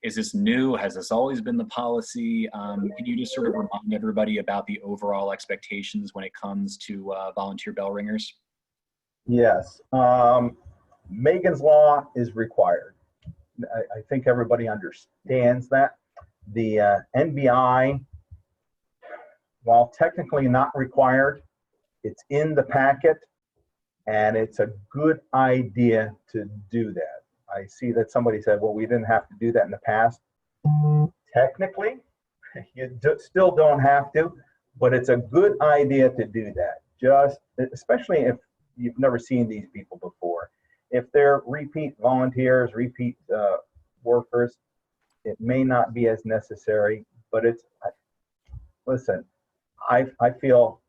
Is this new? Has this always been the policy? Can you just sort of remind everybody about the overall expectations when it comes to volunteer bell ringers? Yes. Megan's Law is required. I think everybody understands that. The NBI, while technically not required, it's in the packet, and it's a good idea to do that. I see that somebody said, well, we didn't have to do that in the past. Technically, you still don't have to, but it's a good idea to do that. Just, especially if you've never seen these people before. If they're repeat volunteers, repeat workers, it may not be as necessary, but it's, listen, I feel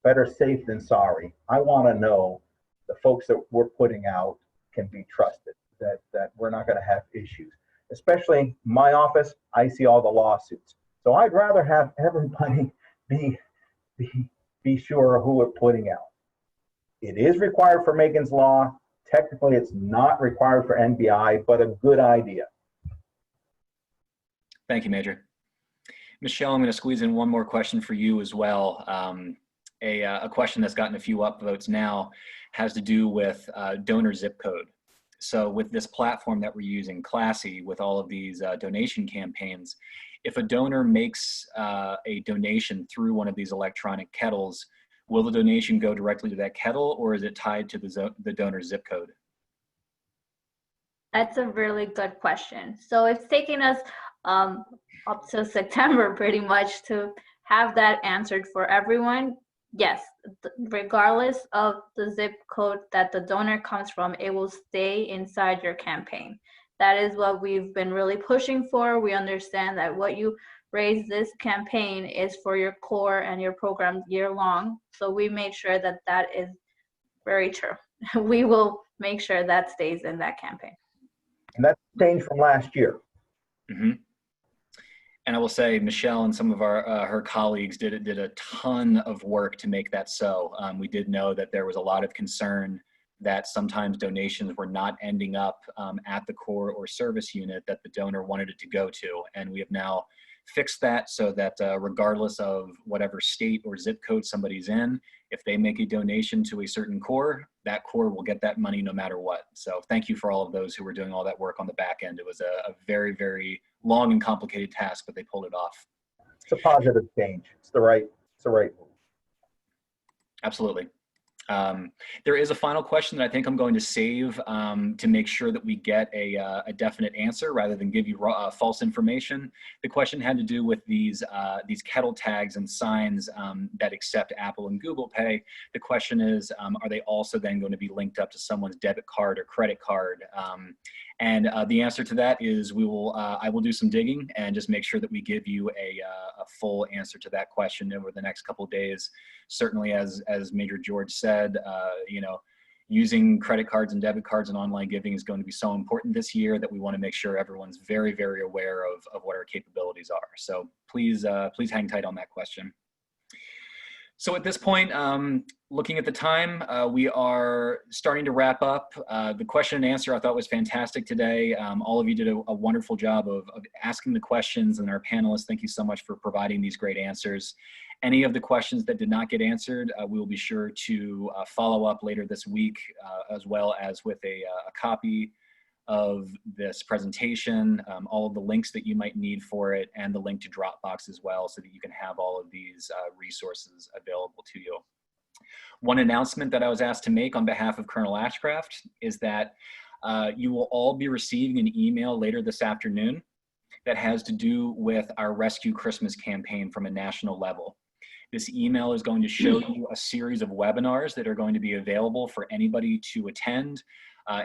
better safe than sorry. I want to know the folks that we're putting out can be trusted, that we're not going to have issues. Especially my office, I see all the lawsuits. So I'd rather have everybody be sure of who we're putting out. It is required for Megan's Law. Technically, it's not required for NBI, but a good idea. Thank you, Major. Michelle, I'm going to squeeze in one more question for you as well. A question that's gotten a few upvotes now has to do with donor zip code. So with this platform that we're using, Classy, with all of these donation campaigns, if a donor makes a donation through one of these electronic kettles, will the donation go directly to that kettle, or is it tied to the donor zip code? That's a really good question. So it's taking us up to September pretty much to have that answered for everyone. Yes, regardless of the zip code that the donor comes from, it will stay inside your campaign. That is what we've been really pushing for. We understand that what you raise this campaign is for your core and your program year long. So we made sure that that is very true. We will make sure that stays in that campaign. And that's changed from last year. Mm-hmm. And I will say, Michelle and some of her colleagues did a ton of work to make that so. We did know that there was a lot of concern that sometimes donations were not ending up at the core or service unit that the donor wanted it to go to. And we have now fixed that so that regardless of whatever state or zip code somebody's in, if they make a donation to a certain core, that core will get that money no matter what. So thank you for all of those who were doing all that work on the back end. It was a very, very long and complicated task, but they pulled it off. It's a positive change. It's the right move. Absolutely. There is a final question that I think I'm going to save to make sure that we get a definite answer rather than give you false information. The question had to do with these kettle tags and signs that accept Apple and Google Pay. The question is, are they also then going to be linked up to someone's debit card or credit card? And the answer to that is I will do some digging and just make sure that we give you a full answer to that question over the next couple of days. Certainly, as Major George said, using credit cards and debit cards and online giving is going to be so important this year that we want to make sure everyone's very, very aware of what our capabilities are. So please hang tight on that question. So at this point, looking at the time, we are starting to wrap up. The question and answer I thought was fantastic today. All of you did a wonderful job of asking the questions, and our panelists, thank you so much for providing these great answers. Any of the questions that did not get answered, we will be sure to follow up later this week, as well as with a copy of this presentation, all of the links that you might need for it, and the link to Dropbox as well, so that you can have all of these resources available to you. One announcement that I was asked to make on behalf of Colonel Ashcraft is that you will all be receiving an email later this afternoon that has to do with our Rescue Christmas campaign from a national level. This email is going to show you a series of webinars that are going to be available for anybody to attend.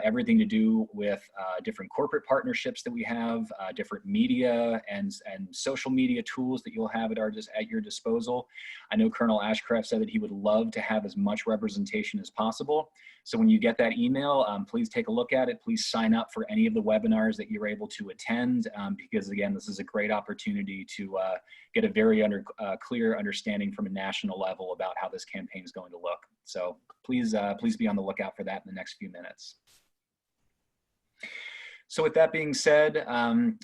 Everything to do with different corporate partnerships that we have, different media and social media tools that you'll have at your disposal. I know Colonel Ashcraft said that he would love to have as much representation as possible. So when you get that email, please take a look at it. Please sign up for any of the webinars that you're able to attend, because again, this is a great opportunity to get a very clear understanding from a national level about how this campaign is going to look. So please be on the lookout for that in the next few minutes. So with that being said,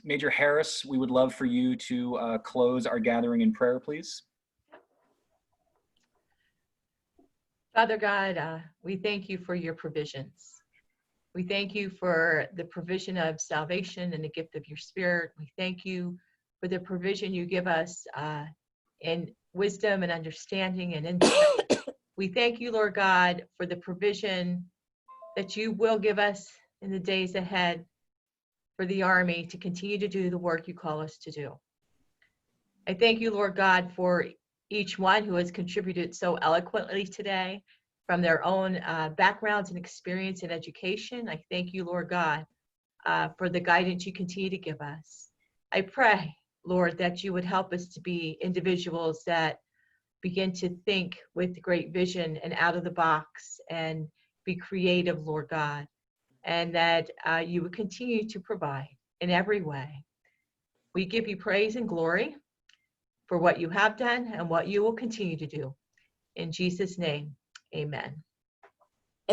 Major Harris, we would love for you to close our gathering in prayer, please. Father God, we thank you for your provisions. We thank you for the provision of salvation and the gift of your Spirit. We thank you for the provision you give us in wisdom and understanding and insight. We thank you, Lord God, for the provision that you will give us in the days ahead for the Army to continue to do the work you call us to do. I thank you, Lord God, for each one who has contributed so eloquently today from their own backgrounds and experience in education. I thank you, Lord God, for the guidance you continue to give us. I pray, Lord, that you would help us to be individuals that begin to think with great vision and out of the box and be creative, Lord God, and that you would continue to provide in every way. We give you praise and glory for what you have done and what you will continue to do. In Jesus' name, amen.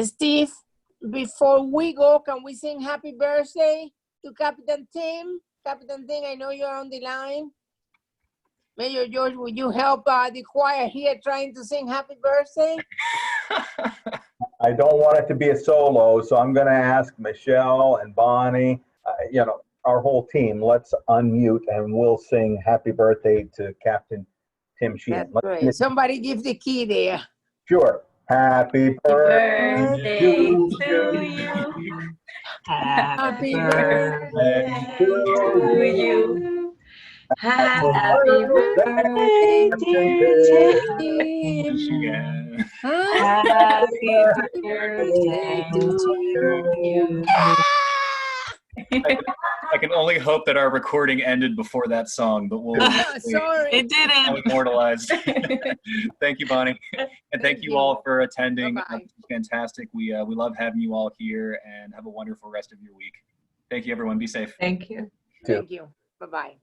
Steve, before we go, can we sing happy birthday to Captain Tim? Captain Tim, I know you're on the line. Major George, would you help the choir here trying to sing happy birthday? I don't want it to be a solo, so I'm going to ask Michelle and Bonnie, our whole team, let's unmute and we'll sing happy birthday to Captain Tim Sheehan. That's great. Somebody give the key there. Sure. Happy birthday to to you. you. Happy Birthday birthday to you. you. Happy birthday, Captain dear Tim. Tim. Yeah. Happy Birthday birthday to to you. you. I can only hope that our recording ended before that song, but we'll see. Sorry. It Now didn't. immortalized. Thank you, Bonnie. And thank you all for attending. Bye-bye. Fantastic. We love having you all here, and have a wonderful rest of your week. Thank you, everyone. Be safe. Thank you. Thank you. Bye-bye.